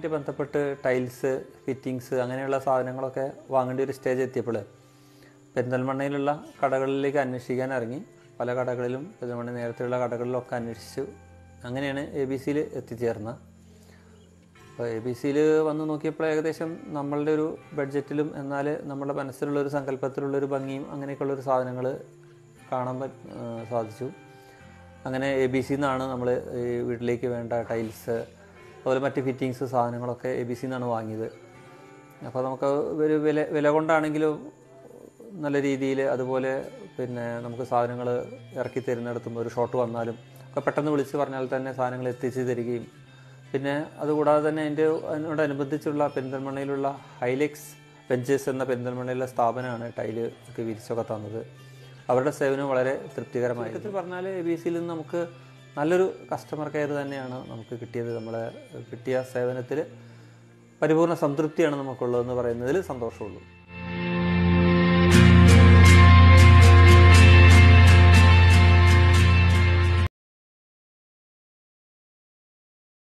വീടുമായിട്ട് ബന്ധപ്പെട്ട് tiles, fittings അങ്ങനെയുള്ള സാധനങ്ങളൊക്കെ വാങ്ങേണ്ട ഒരു സ്റ്റേജ് എത്തിയപ്പോൾ പെരിന്തൽമണ്ണയിലുള്ള കടകളിലേക്ക് അന്വേഷിക്കാൻ ഇറങ്ങി. പല കടകളിലും പെരിന്തൽമണ്ണ നേരത്തെയുള്ള കടകളിലൊക്കെ അന്വേഷിച്ചു. അങ്ങനെയാണ് ABC എത്തിച്ചേർന്നത്. അപ്പോൾ ABC വന്ന് നോക്കിയപ്പോൾ ഏകദേശം നമ്മളുടെ ഒരു ബഡ്ജറ്റിലും എന്നാൽ നമ്മുടെ മനസ്സിലുള്ളൊരു സങ്കല്പത്തിലുള്ളൊരു ഭംഗിയും അങ്ങനെയൊക്കെയുള്ളൊരു സാധനങ്ങൾ കാണാൻ സാധിച്ചു. അങ്ങനെ ABC നമ്മൾ ഈ വീട്ടിലേക്ക് വേണ്ട ടൈൽസ് അതുപോലെ മറ്റ് ഫിറ്റിങ്സ് സാധനങ്ങളൊക്കെ ABC വാങ്ങിയത്. അപ്പോൾ നമുക്ക് ഒരു വില കൊണ്ടാണെങ്കിലും നല്ല രീതിയിൽ, അതുപോലെ പിന്നെ നമുക്ക് സാധനങ്ങൾ ഇറക്കി തരുന്നിടത്തും ഒരു ഷോട്ട് വന്നാലും ഒക്കെ പെട്ടെന്ന് വിളിച്ച് പറഞ്ഞാൽ തന്നെ സാധനങ്ങൾ എത്തിച്ച് തരികയും, പിന്നെ അതുകൂടാതെ തന്നെ അതിനോടനുബന്ധിച്ചുള്ള പെരിന്തൽമണ്ണയിലുള്ള ഹൈലെക്സ് വെഞ്ചേഴ്സ് എന്ന പെരിന്തൽമണ്ണയിലുള്ള സ്ഥാപനമാണ് ടൈല് ഒക്കെ വിരിച്ചൊക്കെ തന്നത്. അവരുടെ സേവനം വളരെ തൃപ്തികരമായി. ചുരുക്കത്തിൽ പറഞ്ഞാൽ ABC നിന്ന് നമുക്ക് നല്ലൊരു കസ്റ്റമർ കെയർ തന്നെയാണ് നമുക്ക് കിട്ടിയത്. നമ്മളെ കിട്ടിയ സേവനത്തിൽ പരിപൂർണ്ണ സംതൃപ്തിയാണ് നമുക്കുള്ളതെന്ന് പറയുന്നതിൽ സന്തോഷമുള്ളൂ.